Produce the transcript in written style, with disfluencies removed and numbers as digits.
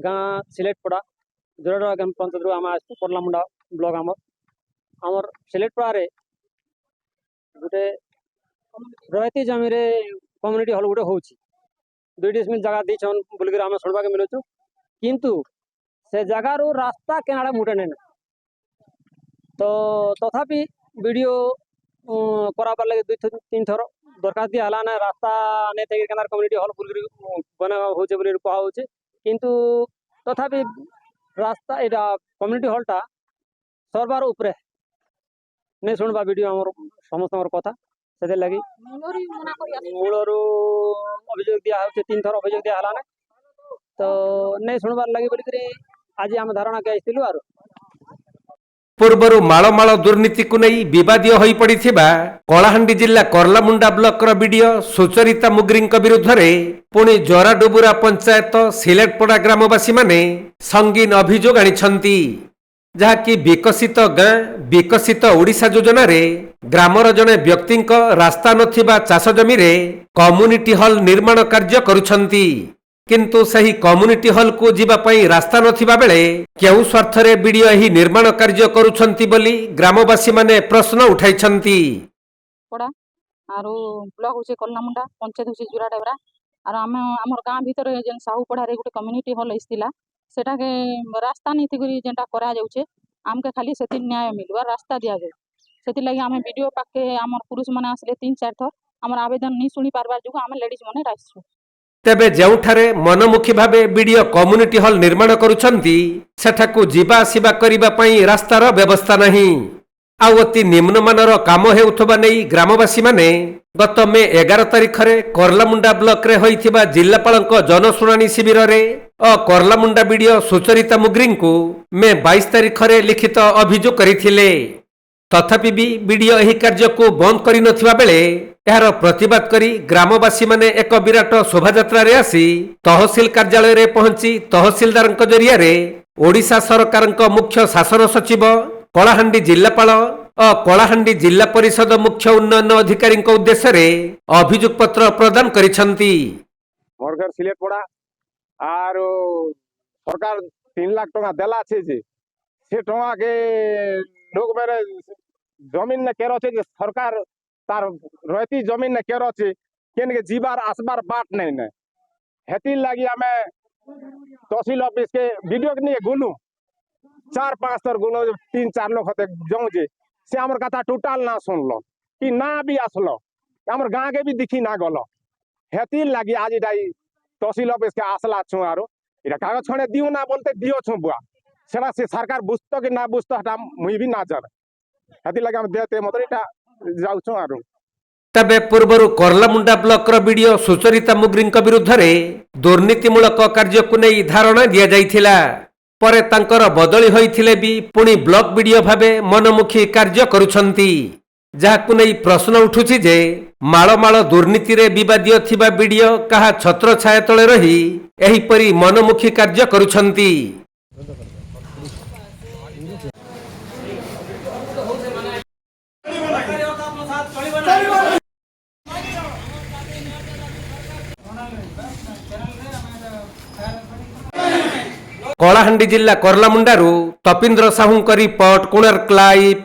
गाँ सिलेटपड़ा जोराडा ग्राम पंचायत आम आस परलामुंडा ब्लॉक आमर सिलेटपड़ा गोटे रयती जमी कम्युनिटी हॉल गोटे हूँ 2 डिसमिल जगह दीछन बोलिक आम शुणवा के मिलूँ किंतु से जगार रास्ता केनाड़ा मुटे नहीं तो तथापि वीडियो कराबार लगे 2-3 थर दरखास्त दिया ना रास्ता नहीं थे कम्युनिटी हॉल बोलिक बना हो कहे किंतु तथापि रास्ता यहाँ कम्युनिटी हॉलटा सरबार उपरे नहीं शुणवा वीडियो आम समस्त कथा से लगी मूलर अभियोग दिया 3 थर अभियोग दिया ना तो नहीं शुणवार लगी बोलिक आज आम धारणा के आसलु आर पूर्वरु मालमाल दुर्नीति को नहीं विवादीय होई पड़िथिबा कलाहांडी जिला करलामुंडा ब्लॉक रो वीडियो सुचरिता मुग्री विरुद्ध रे पुणी जोराडुबुरा पंचायत सिलेटपड़ा ग्रामवासी माने संगीन अभियोग आनिछंती जहाँकि विकसित गाँ विकसित ओडिशा योजना रे ग्रामर जने व्यक्ति रास्ता नथिबा चाष जमी रे कम्युनिटी हॉल निर्माण कार्य करुछंती किंतु सही कम्युनिटी हॉल को जीवा पई रास्ता नथिबा बेले केउ स्वार्थ रे वीडियो ही निर्माण कार्य करुछंती बोली ग्रामवासी माने प्रश्न उठाइछंती पड़ा आरो ब्लॉक होचे करलामुंडा पंचायत होचे जोराडा आर हमर गाँ भीतर जेन साहू पढ़ा रे गोटे कम्युनिटी हॉल आइतिला सेटा के रास्ता नहीं थी जेनटा करा जाउछे आमके खाली सेति न्याय मिलवा रास्ता दिया जाए सेति लागि आमे वीडियो पाके हमर पुरुष माने आसले 3-4 थर हमर आवेदन नहीं सुनी पारबार जुग आमे लेडीज माने राइसु तेबे जेउठारे मनमुखी भावे वीडियो कम्युनिटी हॉल निर्माण करुछंती सेठाकू जीवा आसीबा करिबा पई रास्तार व्यवस्था नहीं आउ अति निम्नमानर काम हेउथबा नेई ग्रामवासी माने गत मे 11 तारिख रे करलामुंडा ब्लॉक रे होइथिबा जिल्लापालक जनशुणाणी शिविर रे करलामुंडा वीडियो सुचरिता मुग्री को मे 22 तारिख रे लिखित अभियोग करिथिले तथापि भी वीडियो एही कार्य को बंद करि नथिबा बेले यार प्रतिवाद करी ग्रामवासी माने एक विराट शोभायात्रा रे आसी तहसील कार्यालय रे पहुंची तहसीलदार जरिया रे ओडिशा सरकार मुख्य शासन सचिव कलाहांडी जिलापाल और कलाहांडी जिला परिषद मुख्य उन्नयन अधिकारी उद्देश्य रे अभियोग पत्र प्रदान करिछंती मोर घर सिलेटपड़ा आर सरकार 3 लाख टका देला छे जे से टका के लोग मेरे जमीन ने केरो छे जे सरकार तार रहती जमीन ने केरो छे केन के जीवार आसबार बाट नहीं ने हेती लागि हमें तहसील ऑफिस के वीडियो के नहीं गुनु 4-5 तर गुनो 3-4 लोग होते जाऊं जे से हमर कथा टोटल ना सुनलो कि ना भी आसलो हमर गांव के भी दिखी ना गलो हेती लागि आज डाई तहसील ऑफिस के आसला छु आरो इरा कागज छने दियो ना बोलते दियो छु बुआ सेरा से सरकार बुझतो कि ना बुझतो हटा मुई भी ना जान हेती लागि हम देते मतलब इटा जाउ छु आरो तबे पूर्वरु करलामुंडा ब्लॉक रो वीडियो सुचरिता मुग्री विरुद्ध रे दुर्नीतिमूलक कार्य को नहीं धारणा दिया जाइथिला परे तांकर बदली होइथिले भी पुणी ब्लॉक वीडियो भावे मनमुखी कार्य करुछंती जहाकु नहीं प्रश्न उठुछि जे मालमाल दुर्नीति रे विवादीय थिबा वीडियो कहा छत्र छाया तले रही एही परी मनमुखी कार्य करुछंती कलाहांडी जिला करलामुंडारू तपींद्र साहू रिपोर्ट कोणार्क लाइव।